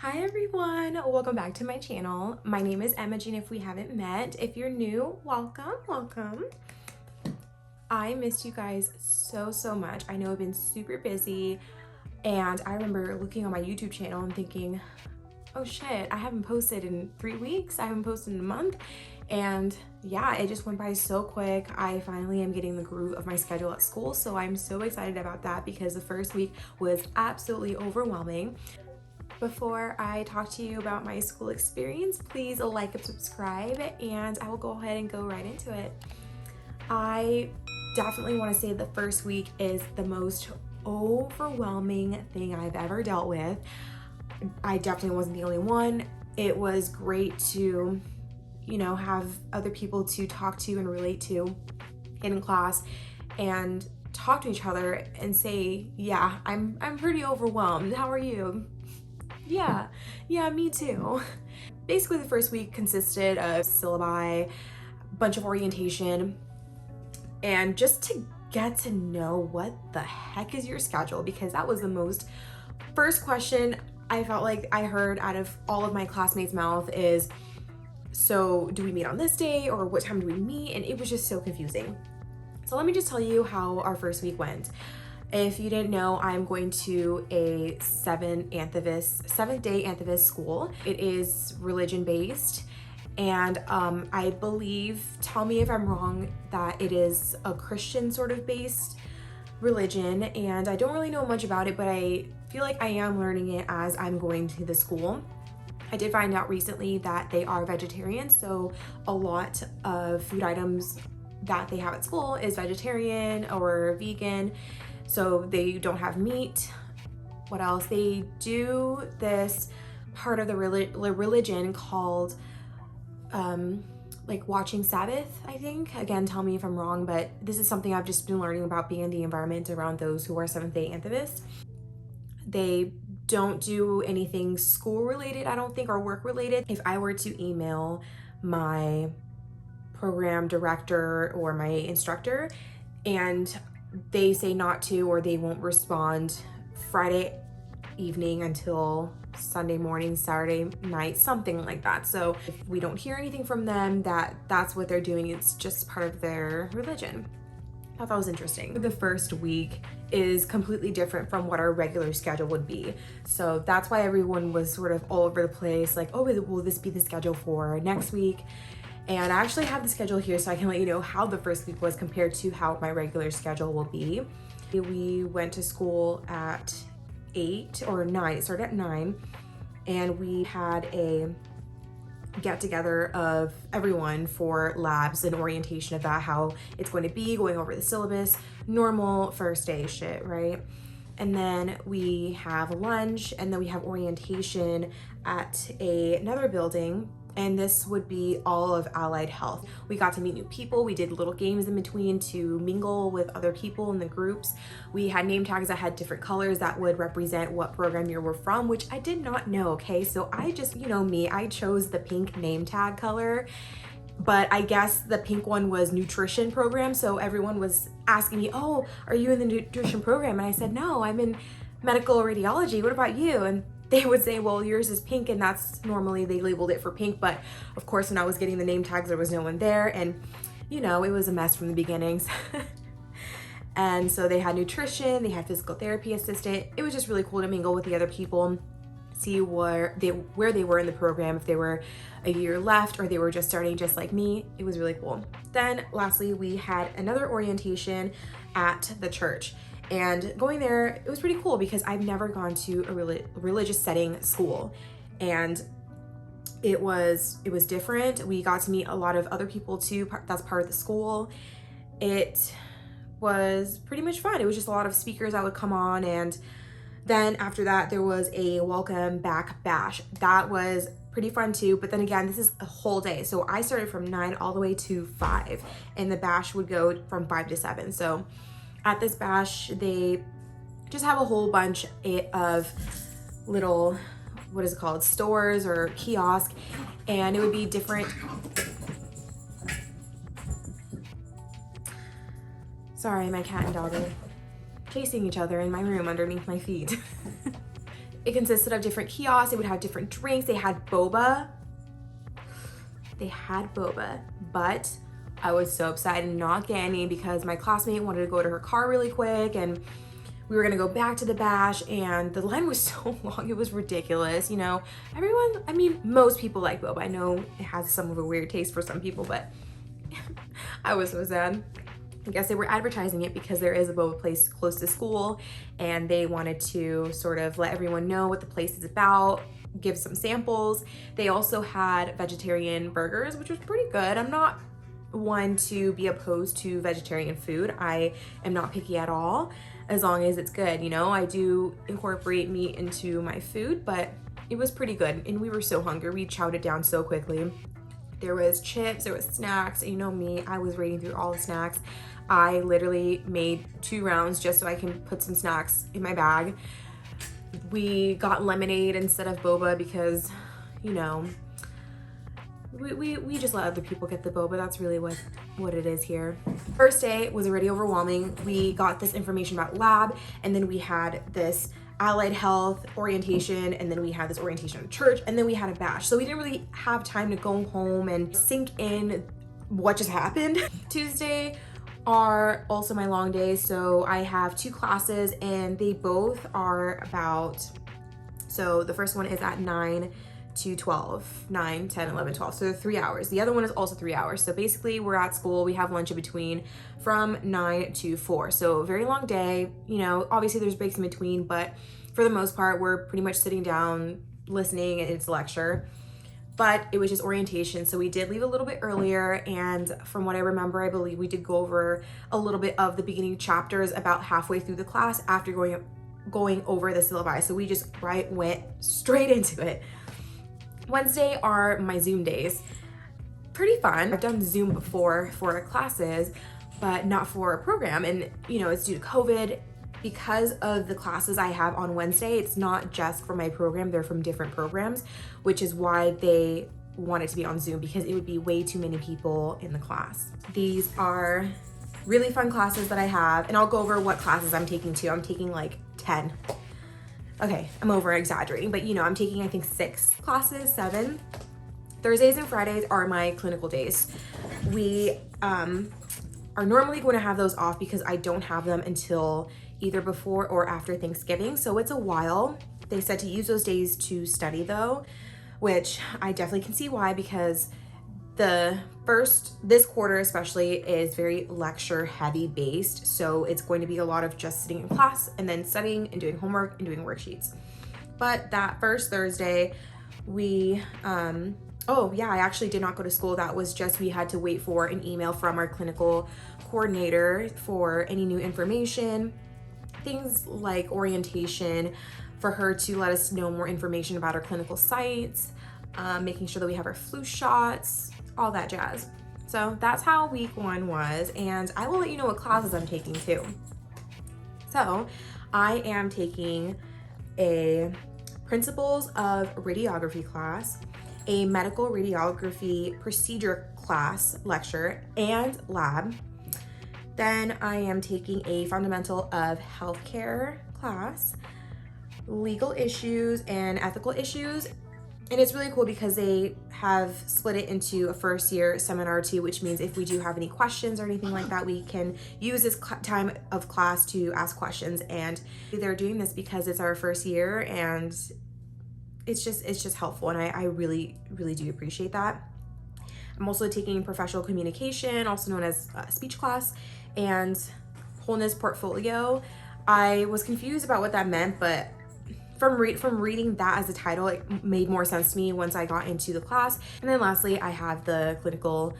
Hi everyone, welcome back to my channel. My name is Emma Jean if we haven't met. If you're new, welcome. I missed you guys so much. I know I've been super busy and I remember looking on my YouTube channel and thinking, oh shit, I haven't posted in 3 weeks, I haven't posted in a month. And yeah, it just went by so quick. I finally am getting the groove of my schedule at school, so I'm so excited about that because the first week was absolutely overwhelming. Before I talk to you about my school experience, please like and subscribe, and I will go ahead and go right into it. I definitely want to say the first week is the most overwhelming thing I've ever dealt with. I definitely wasn't the only one. It was great to, have other people to talk to and relate to in class and talk to each other and say, yeah, I'm pretty overwhelmed. How are you? Yeah, me too. Basically, the first week consisted of syllabi, bunch of orientation, and just to get to know what the heck is your schedule, because that was the most first question I felt like I heard out of all of my classmates' mouth is, so do we meet on this day or what time do we meet? And it was just so confusing. So let me just tell you how our first week went. If you didn't know, I'm going to a Seventh-day Adventist school. It is religion-based, and I believe, tell me if I'm wrong, that it is a Christian sort of based religion, and I don't really know much about it, but I feel like I am learning it as I'm going to the school. I did find out recently that they are vegetarian, so a lot of food items that they have at school is vegetarian or vegan. So they don't have meat. What else? They do this part of the religion called like watching Sabbath, I think. Again, tell me if I'm wrong, but this is something I've just been learning about being in the environment around those who are Seventh-day Adventists. They don't do anything school related, I don't think, or work related. If I were to email my program director or my instructor and they say not to, or they won't respond Friday evening until Sunday morning, Saturday night, something like that. So if we don't hear anything from them, that's what they're doing. It's just part of their religion. I thought that was interesting. The first week is completely different from what our regular schedule would be. So that's why everyone was sort of all over the place, like, oh, will this be the schedule for next week? And I actually have the schedule here so I can let you know how the first week was compared to how my regular schedule will be. We went to school at 8 or 9, it started at 9, and we had a get together of everyone for labs and orientation about how it's going to be, going over the syllabus, normal first day shit, right? And then we have lunch, and then we have orientation at another building, and this would be all of allied health. We got to meet new people. We did little games in between to mingle with other people in the groups. We had name tags that had different colors that would represent what program you were from, which I did not know, okay? So I just, me, I chose the pink name tag color, but I guess the pink one was nutrition program. So everyone was asking me, oh, are you in the nutrition program? And I said, no, I'm in medical radiology. What about you? And they would say, well, yours is pink, and that's normally they labeled it for pink. But of course, when I was getting the name tags, there was no one there. And it was a mess from the beginnings. And so they had nutrition, they had physical therapy assistant. It was just really cool to mingle with the other people, see where they were in the program, if they were a year left or they were just starting just like me. It was really cool. Then lastly, we had another orientation at the church. And going there, it was pretty cool because I've never gone to a religious setting school, and it was different. We got to meet a lot of other people too. That's part of the school. It was pretty much fun. It was just a lot of speakers that would come on, and then after that, there was a welcome back bash. That was pretty fun too, but then again, this is a whole day. So I started from 9 all the way to 5, and the bash would go from 5 to 7. So at this bash, they just have a whole bunch of little, what is it called, stores or kiosk, and it would be different. Sorry, my cat and dog are chasing each other in my room underneath my feet. It consisted of different kiosks. They would have different drinks. They had boba. But I was so upset I did not get any because my classmate wanted to go to her car really quick, and we were gonna go back to the bash, and the line was so long, it was ridiculous. You know, everyone, I mean, most people like boba. I know it has some of a weird taste for some people, but I was so sad. I guess they were advertising it because there is a boba place close to school, and they wanted to sort of let everyone know what the place is about, give some samples. They also had vegetarian burgers, which was pretty good. I'm not one to be opposed to vegetarian food. I am not picky at all, as long as it's good. You know, I do incorporate meat into my food, but it was pretty good, and we were so hungry. We chowed it down so quickly. There was chips, there was snacks, and you know me, I was raiding through all the snacks. I literally made 2 rounds just so I can put some snacks in my bag. We got lemonade instead of boba because, you know, we just let other people get the boba. That's really what it is here. First day was already overwhelming. We got this information about lab, and then we had this allied health orientation, and then we had this orientation at church, and then we had a bash. So we didn't really have time to go home and sink in what just happened. Tuesday are also my long days. So I have 2 classes, and they both are about, so the first one is at 9 to 12, 9, 10, 11, 12. So 3 hours. The other one is also 3 hours. So basically we're at school, we have lunch in between from 9 to 4. So a very long day, you know, obviously there's breaks in between, but for the most part, we're pretty much sitting down, listening, and it's a lecture. But it was just orientation, so we did leave a little bit earlier, and from what I remember, I believe we did go over a little bit of the beginning chapters about halfway through the class after going over the syllabi. So we just went straight into it. Wednesday are my Zoom days. Pretty fun. I've done Zoom before for classes, but not for a program, and you know, it's due to COVID. Because of the classes I have on Wednesday, it's not just for my program, they're from different programs, which is why they want it to be on Zoom, because it would be way too many people in the class. These are really fun classes that I have, and I'll go over what classes I'm taking too. I'm taking like 10. Okay, I'm over exaggerating, but you know, I'm taking I think 6 classes, 7. Thursdays and Fridays are my clinical days. We are normally going to have those off because I don't have them until either before or after Thanksgiving, so it's a while. They said to use those days to study though, which I definitely can see why, because this quarter especially is very lecture heavy based, so it's going to be a lot of just sitting in class and then studying and doing homework and doing worksheets. But that first Thursday, we oh yeah, I actually did not go to school. That was just, we had to wait for an email from our clinical coordinator for any new information, things like orientation, for her to let us know more information about our clinical sites, making sure that we have our flu shots, all that jazz. So that's how week 1 was, and I will let you know what classes I'm taking too. So I am taking a Principles of Radiography class, a Medical Radiography Procedure class lecture and lab. Then I am taking a Fundamental of Healthcare class, Legal Issues and Ethical Issues. And it's really cool because they have split it into a first year seminar too, which means if we do have any questions or anything like that, we can use this time of class to ask questions. And they're doing this because it's our first year, and it's just helpful, and I really do appreciate that. I'm also taking Professional Communication, also known as speech class, and Wholeness Portfolio. I was confused about what that meant, but from reading that as a title, it made more sense to me once I got into the class. And then lastly, I have the clinicals,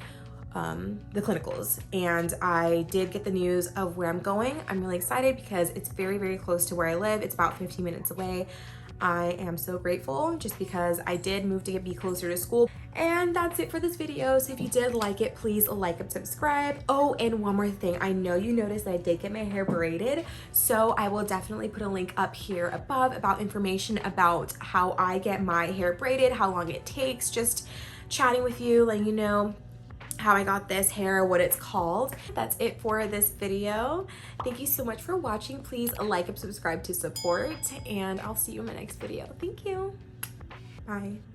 and I did get the news of where I'm going. I'm really excited because it's very close to where I live. It's about 15 minutes away. I am so grateful just because I did move to be closer to school. And that's it for this video. So if you did like it, please like and subscribe. Oh, and one more thing. I know you noticed that I did get my hair braided, so I will definitely put a link up here above about information about how I get my hair braided, how long it takes, just chatting with you, letting you know how I got this hair, what it's called. That's it for this video. Thank you so much for watching. Please like and subscribe to support, and I'll see you in my next video. Thank you. Bye.